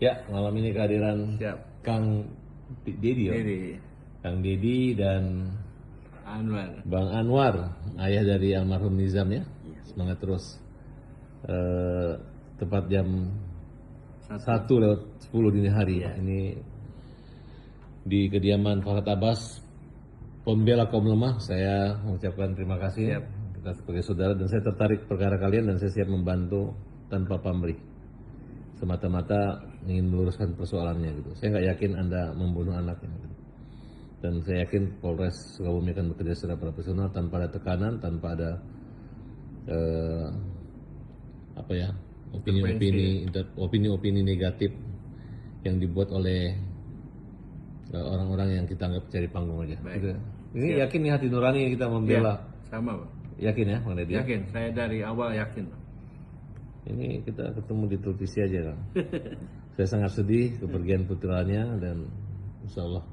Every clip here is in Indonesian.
Ya, malam ini kehadiran Siap. Kang Dedi, ya? Jadi Kang Dedi dan Anwar. Bang Anwar, ayah dari almarhum Nizam ya. Semangat terus. Tepat jam 1:10 dini hari. Iya. Ini di kediaman Farhat Abbas, pembela kaum lemah. Saya mengucapkan terima kasih Siap. kita sebagai saudara, dan saya tertarik perkara kalian dan saya siap membantu tanpa pamrih. Semata-mata ingin meluruskan persoalannya gitu. Saya nggak yakin Anda membunuh anaknya gitu. Dan saya yakin Polres Sukabumi akan bekerja secara profesional tanpa ada tekanan, tanpa ada opini-opini negatif yang dibuat oleh orang-orang yang kita anggap cari panggung aja. Baik. Gitu. Ini yakin nih hati nurani kita membela. Sama, Bang. Yakin ya, Bang Deddy? Yakin, saya dari awal yakin, Bang. Ini kita ketemu di televisi aja kan. Saya sangat sedih kepergian putranya, dan insya Allah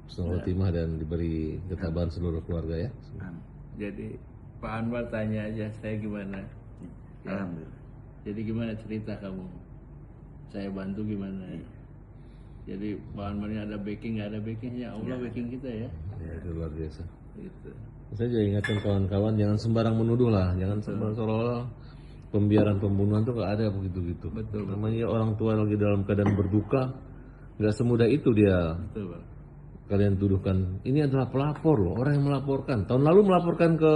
husnul khotimah dan diberi ketabahan seluruh keluarga ya. Jadi Pak Anwar tanya aja saya gimana. Ya. Alhamdulillah. Jadi gimana cerita kamu? Saya bantu gimana? Jadi Pak Anwar ini ada backing, nggak ada backingnya, Allah backing kita ya. Ya, itu luar biasa. Gitu. Saya juga ingatkan kawan-kawan jangan sembarang menuduh lah, jangan sembarang seolah-olah pembiaran pembunuhan tuh nggak ada begitu-gitu. Betul. Namanya orang tua lagi dalam keadaan berduka, nggak semudah itu dia Betul, Bang. kalian tuduhkan. Ini adalah pelapor loh, orang yang melaporkan. Tahun lalu melaporkan ke,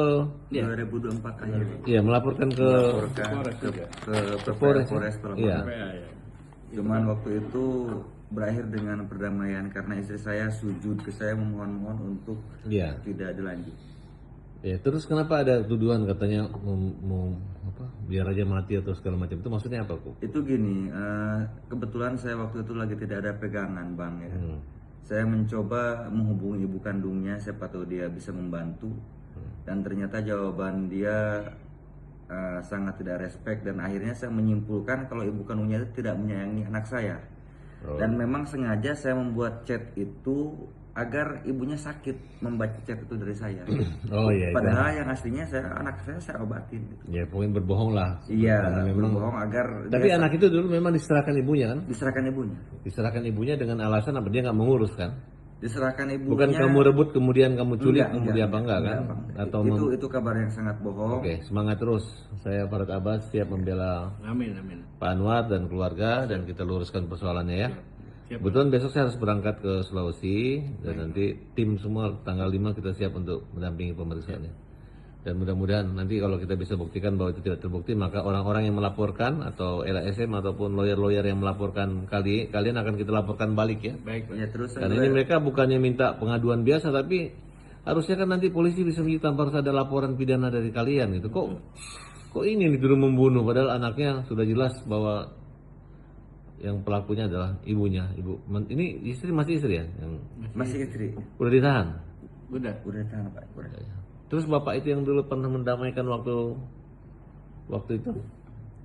2024 akhir. iya melaporkan ke Polres juga. Ke Polres. Polres Iya. PA ya. Cuman waktu itu berakhir dengan perdamaian karena istri saya sujud ke saya memohon-mohon untuk Iya. tidak dilanjut. Ya, terus kenapa ada tuduhan katanya biar aja mati atau segala macam, itu maksudnya apa kok? Itu gini, kebetulan saya waktu itu lagi tidak ada pegangan, Bang ya. Saya mencoba menghubungi ibu kandungnya, siapa tahu dia bisa membantu. Dan ternyata jawaban dia sangat tidak respect, dan akhirnya saya menyimpulkan kalau ibu kandungnya itu tidak menyayangi anak saya. Dan memang sengaja saya membuat chat itu agar ibunya sakit membaca chat itu dari saya. Oh iya, itu. Padahal yang aslinya anak saya obatin gitu. Ya pokoknya berbohong lah. Iya, Karena memang. berbohong agar Tapi dia anak itu dulu memang diserahkan ibunya kan? diserahkan ibunya. Diserahkan ibunya dengan alasan apa? Dia nggak mengurus kan? Diserahkan ibunya. Bukan kamu rebut kemudian kamu culik kemudian apa enggak kan? Bang. Atau itu kabar yang sangat bohong. Oke, semangat terus. Saya Farhat Abbas siap membela Amin, amin. Pak Anwar dan keluarga, dan kita luruskan persoalannya ya. Siap. Kebetulan besok saya harus berangkat ke Sulawesi, dan nanti tim semua tanggal 5 kita siap untuk mendampingi pemeriksaannya. Dan mudah-mudahan nanti kalau kita bisa buktikan bahwa itu tidak terbukti, maka orang-orang yang melaporkan atau LSM ataupun lawyer-lawyer yang melaporkan kalian akan kita laporkan balik ya. Baik, Bang. Ya terus Karena ini mereka bukannya minta pengaduan biasa, tapi harusnya kan nanti polisi bisa menjadi tanpa harus ada laporan pidana dari kalian gitu. Kok ini dituduh membunuh padahal anaknya sudah jelas bahwa yang pelakunya adalah ibunya. Ini masih istri ya yang masih istri. udah ditahan. Udah. Tahan Pak. Udah. Terus bapak itu yang dulu pernah mendamaikan waktu itu,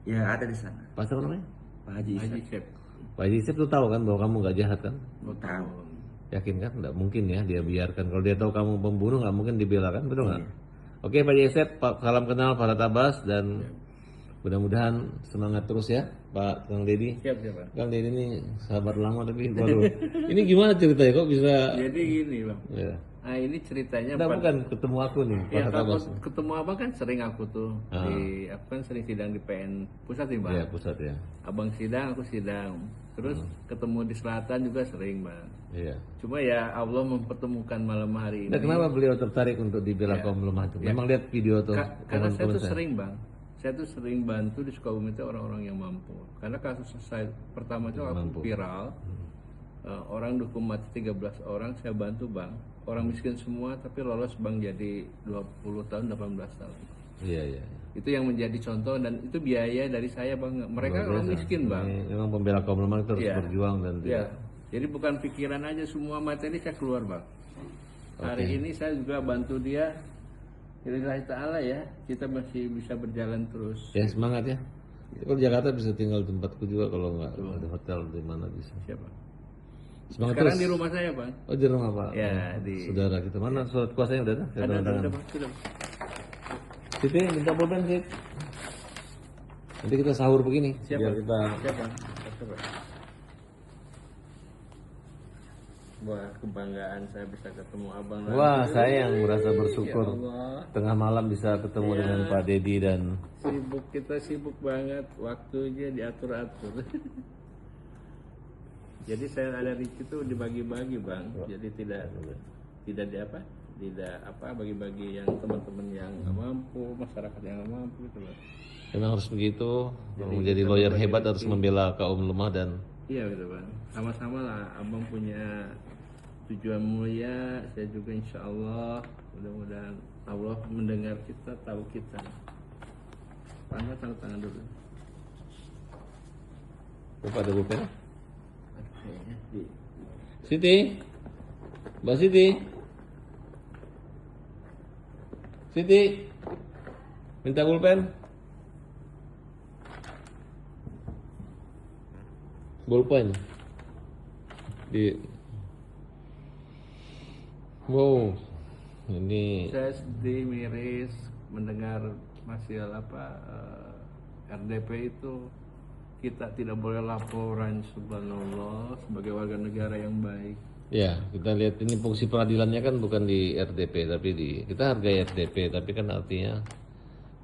Ya ada di sana. pas apa namanya? Pak Haji Isa. Haji Chef. Pak Haji Isep tuh tahu kan bahwa kamu nggak jahat kan? Tahu. Yakin kan? Nggak mungkin ya dia biarkan. Kalau dia tahu kamu pembunuh nggak mungkin dibela kan? Betul nggak? Oke Pak Haji Isep, salam kenal Farhat Abbas, dan mudah-mudahan semangat terus ya Pak Kang Dedi. Siap, Bang. Kang Dedi ini sahabat lama tapi baru. Ini gimana ceritanya kok bisa? Jadi gini, Bang. Ya. Nah, ini ceritanya Nah, bukan ketemu aku nih ya, Farhat kalau Abbas. ketemu Abang kan sering aku tuh aku kan sering sidang di PN pusat nih, Bang. Iya pusat ya. Abang sidang, aku sidang. Terus ketemu di selatan juga sering, Bang. Iya. Cuma ya Allah mempertemukan malam hari ini. Nah, kenapa beliau tertarik untuk dibela kaum lemah itu? Memang lihat video tuh. Karena saya tuh sering, Bang. Saya tuh sering bantu di Sukabumi itu orang-orang yang mampu. Karena kasus saya pertama itu aku viral. Orang dihukum mati 13 orang, saya bantu, Bang. Orang miskin semua tapi lolos, Bang, jadi 20 tahun, 18 tahun. Iya. Itu yang menjadi contoh, dan itu biaya dari saya, Bang. Mereka orang miskin, Bang. Ini memang pembela kaum lemah itu harus berjuang dan Ya. Jadi bukan pikiran aja, semua materi saya keluar, Bang. Hari ini saya juga bantu dia. Lillahi ta'ala ya, kita masih bisa berjalan terus. ya semangat ya. Kalau Jakarta bisa tinggal tempatku juga kalau nggak ada hotel di mana bisa. Siapa? Semangat Sekarang terus. di rumah saya, Bang. Oh di rumah Pak. Ya, Oh, di saudara kita mana surat kuasanya udah ada? Saya tanda tangan. Bang. Sudah. Siti minta pulpen sih. Nanti kita sahur begini. Siap, Biar Bang. kita Siapa? sebuah kebanggaan saya bisa ketemu abang Wah, lagi. saya yang merasa Ya bersyukur Allah, tengah malam bisa ketemu dengan Pak Dedi dan kita sibuk banget, waktunya diatur-atur. Jadi saya ada rezeki itu dibagi-bagi bang, jadi tidak bagi-bagi yang teman-teman yang nggak mampu, masyarakat yang nggak mampu gitu loh. memang harus begitu. Kalau menjadi lawyer hebat harus membela kaum lemah dan Iya gitu bang, sama-sama lah. Abang punya tujuan mulia, saya juga insya Allah. Mudah-mudahan Allah mendengar kita, tahu kita. Tanda tangan dulu. Bapak ada pulpen? Aduh, kayaknya di Siti, Mbak Siti, Siti, minta pulpen. Pulpen di wow ini saya sedih miris mendengar hasil RDP itu. Kita tidak boleh laporan, subhanallah, sebagai warga negara yang baik. ya kita lihat ini fungsi peradilannya kan bukan di RDP tapi kita hargai RDP tapi kan artinya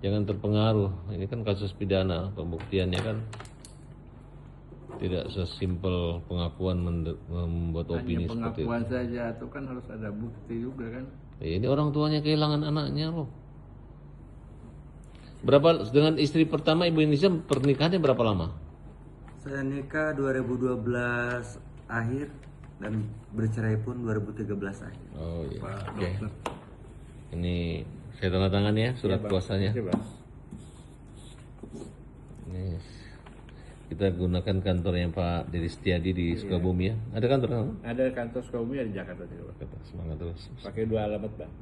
jangan terpengaruh. Ini kan kasus pidana, pembuktiannya kan tidak sesimpel pengakuan membuat opini Hanya seperti itu. pengakuan saja, itu kan harus ada bukti juga kan. Ini orang tuanya kehilangan anaknya loh. Berapa dengan istri pertama Ibu Indonesia pernikahannya berapa lama? Saya nikah 2012 akhir dan bercerai pun 2013 akhir. Oh iya. Pak Oke. Dokter. Ini saya tanda tangan ya surat kuasanya. Terima kasih, Bang. Ini kita gunakan kantornya Pak Dedi Setiadi di Sukabumi ya. Ada kantor kan? Ada kantor Sukabumi di Jakarta juga, Bang. Kata semangat terus. Pakai 2 alamat, Bang.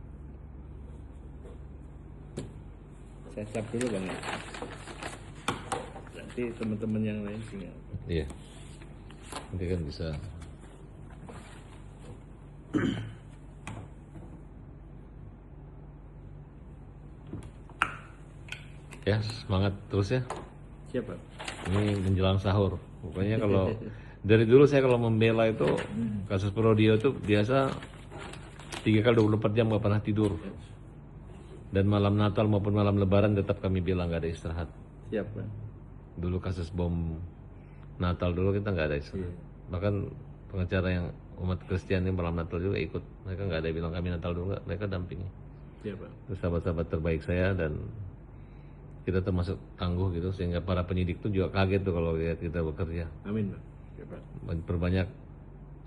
Saya stop dulu, Bang. Ya. Nanti teman-teman yang lain tinggal. Iya. Nanti kan bisa. Ya semangat terus ya. Siapa? Ini menjelang sahur. Pokoknya kalau dari dulu saya kalau membela itu kasus Prodio itu biasa 3 kali 24 jam gak pernah tidur. Dan malam Natal maupun malam Lebaran tetap kami bilang gak ada istirahat. Siapa? Dulu kasus bom Natal dulu kita nggak ada istirahat. Bahkan pengacara yang umat Kristen ini malam Natal juga ikut. Mereka nggak ada bilang kami Natal dulu nggak. Mereka dampingi. Siapa? Itu sahabat-sahabat terbaik saya dan kita termasuk tangguh gitu sehingga para penyidik tuh juga kaget tuh kalau lihat kita bekerja. Amin, Bang. Siapa? Perbanyak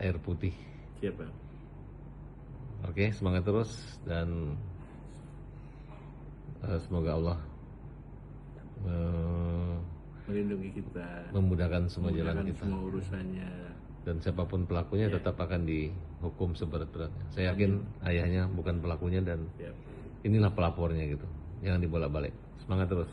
air putih. Siapa? Oke, semangat terus dan semoga Allah Melindungi kita, memudahkan semua jalan memudahkan kita. semua urusannya. Dan siapapun pelakunya tetap akan dihukum seberat-beratnya. Saya yakin ayahnya bukan pelakunya dan Siapa? inilah pelapornya gitu. Jangan dibolak-balik. Semangat terus.